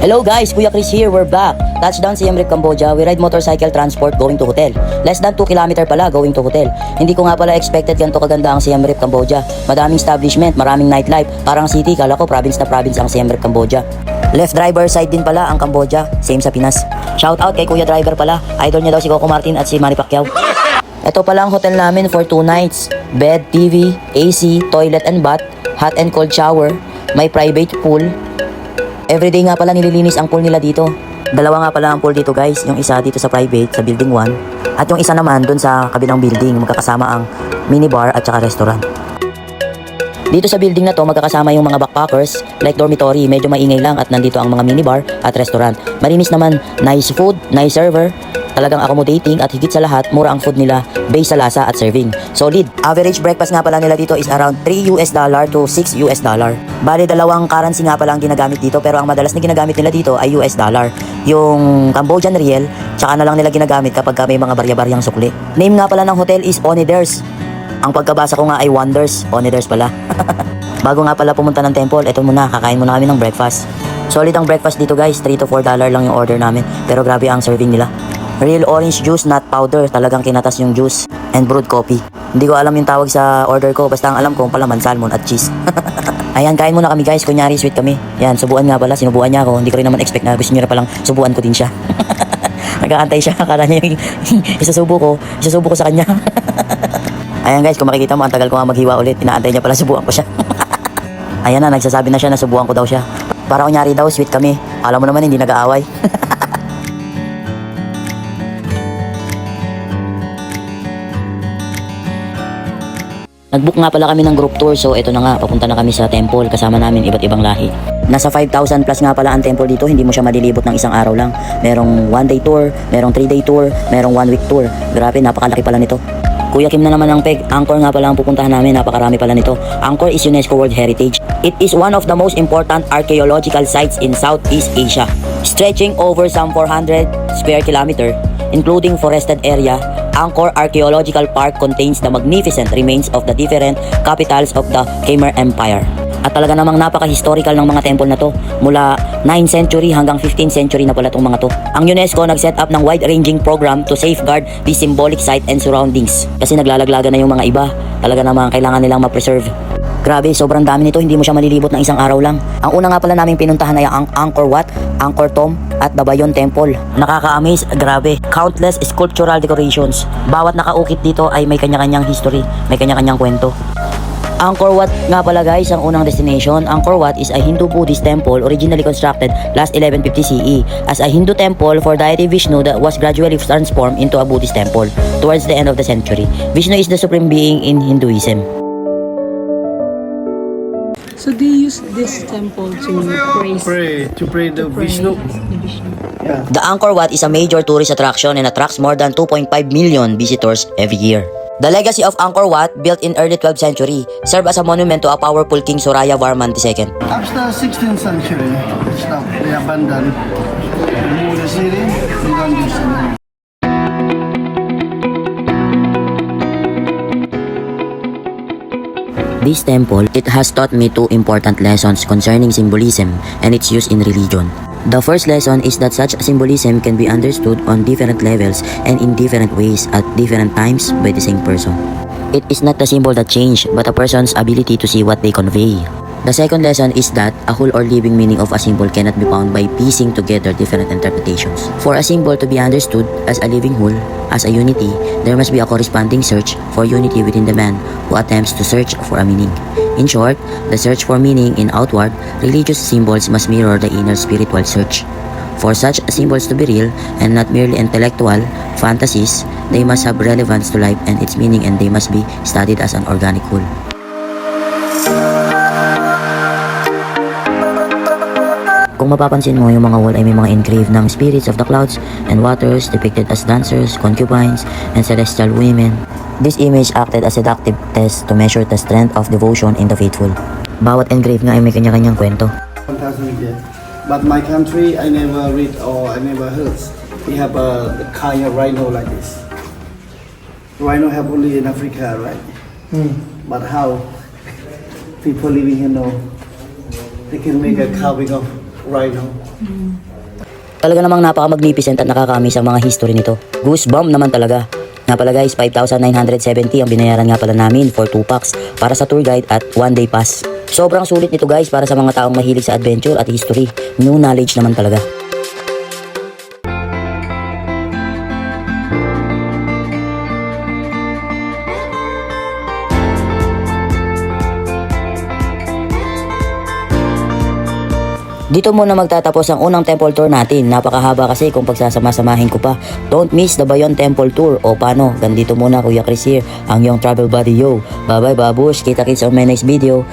Hello guys, Kuya Chris here, we're back. Touchdown Siem Reap, Cambodia, we ride motorcycle transport going to hotel. Less than 2 km pala going to hotel. Hindi ko nga pala expected ganito kaganda ang Siem Reap, Cambodia. Madaming establishment, maraming nightlife. Parang city, kala ko province na province ang Siem Reap, Cambodia. Left driver side din pala ang Cambodia, same sa Pinas. Shout out kay Kuya Driver pala, idol niya daw si Coco Martin at si Manny Pacquiao. Ito pala ang hotel namin for 2 nights. Bed, TV, AC, toilet and bath, hot and cold shower, may private pool. Everyday nga pala nililinis ang pool nila dito. Dalawa nga pala ang pool dito guys, yung isa dito sa private, sa building 1. At yung isa naman dun sa kabilang building, magkakasama ang minibar at saka restaurant. Dito sa building na to, magkakasama yung mga backpackers, like dormitory, medyo maingay lang at nandito ang mga minibar at restaurant. Malinis naman, nice food, nice server, talagang accommodating at higit sa lahat, mura ang food nila based sa lasa at serving. Solid. Average breakfast nga pala nila dito is around $3 to $6. Bale, dalawang currency nga pala ang ginagamit dito, pero ang madalas na ginagamit nila dito ay US dollar. Yung Cambodian riel, tsaka na lang nila ginagamit kapag may mga barya-baryang sukli. Name nga pala ng hotel is Oniders. Ang pagkabasa ko nga ay Wonders. Oniders pala. Bago nga pala pumunta ng temple, eto muna, kakain muna kami ng breakfast. Solid ang breakfast dito guys, $3 to $4 lang yung order namin, pero grabe ang serving nila. Real orange juice, not powder. Talagang kinatas yung juice and brewed coffee. Hindi ko alam yung tawag sa order ko. Basta ang alam ko palaman salmon at cheese. Ayan, kain muna kami guys. Kunyari sweet kami. Yan, subuan nga pala. Sinubuan niya ako. Hindi ko rin naman expect na gusto niya na palang subuan ko din siya. Nagkakantay siya. Akala niya yung isasubo ko sa kanya. Ayan guys, kung makikita mo, ang tagal ko nga maghiwa ulit. Inaantay niya pala subuan ko siya. Ayan na, nagsasabi na siya na subuan ko daw siya. Para kunyari daw, sweet kami. Alam mo naman, hindi nag-aaway. Nag-book nga pala kami ng group tour, so ito na nga, papunta na kami sa temple, kasama namin iba't ibang lahi. Nasa 5,000 plus nga pala ang temple dito, hindi mo siya malilibot ng isang araw lang. Merong 1-day tour, merong 3-day tour, merong 1-week tour. Grabe, napakalaki pala nito. Kuya Kim na naman ang peg, Angkor nga pala ang pupuntahan namin, napakarami pala nito. Angkor is UNESCO World Heritage. It is one of the most important archaeological sites in Southeast Asia, stretching over some 400 square kilometer, including forested area. Angkor Archaeological Park contains the magnificent remains of the different capitals of the Khmer Empire. At talaga namang napaka-historical ng mga temple na to. Mula 9th century hanggang 15th century na pala itong mga to. Ang UNESCO nag-set up ng wide-ranging program to safeguard the symbolic site and surroundings. Kasi naglalaglaga na yung mga iba. Talaga namang kailangan nilang ma-preserve. Grabe, sobrang dami nito, hindi mo siya malilibot ng isang araw lang. Ang una nga pala naming pinuntahan ay ang Angkor Wat, Angkor Thom, at Dabayon Temple. Nakaka-amaze, grabe. Countless sculptural decorations. Bawat nakaukit dito ay may kanya-kanyang history, may kanya-kanyang kwento. Angkor Wat nga pala guys, ang unang destination. Angkor Wat is a Hindu-Buddhist temple originally constructed last 1150 CE as a Hindu temple for deity Vishnu that was gradually transformed into a Buddhist temple towards the end of the century. Vishnu is the supreme being in Hinduism. So they use this temple to pray the Vishnu. Yeah. The Angkor Wat is a major tourist attraction and attracts more than 2.5 million visitors every year. The legacy of Angkor Wat, built in early 12th century, served as a monument to a powerful King Suraya Varman II. After 16th century, they abandoned. Remove the city, they don't use it. This temple, it has taught me 2 important lessons concerning symbolism and its use in religion. The first lesson is that such symbolism can be understood on different levels and in different ways at different times by the same person. It is not the symbol that change, but a person's ability to see what they convey. The second lesson is that a whole or living meaning of a symbol cannot be found by piecing together different interpretations. For a symbol to be understood as a living whole, as a unity, there must be a corresponding search for unity within the man who attempts to search for a meaning. In short, the search for meaning in outward, religious symbols must mirror the inner spiritual search. For such symbols to be real and not merely intellectual fantasies, they must have relevance to life and its meaning, and they must be studied as an organic whole. Kung mapapansin mo, yung mga wall ay may mga engraved ng spirits of the clouds and waters depicted as dancers, concubines, and celestial women. This image acted as a seductive test to measure the strength of devotion in the faithful. Bawat engraved nga ay may kanya-kanyang kwento. Fantastic, yeah. But my country, I never read or I never heard. We have a kind of rhino like this. Rhino have only in Africa, right? But how people living here know they can make a carving of rhino. Talaga namang napaka-magnificent at nakakamiss ang mga history nito. Goosebump naman talaga. Nga pala guys, 5,970 ang binayaran nga pala namin for 2 packs para sa tour guide at 1 day pass. Sobrang sulit nito guys para sa mga taong mahilig sa adventure at history. New knowledge naman talaga. Dito muna magtatapos ang unang temple tour natin. Napakahaba kasi kung pagsasama-samahin ko pa. Don't miss the Bayon Temple Tour. O paano? Gandito muna Kuya Chris here, ang iyong travel buddy yo. Bye bye babush. Kita-kits on my next video.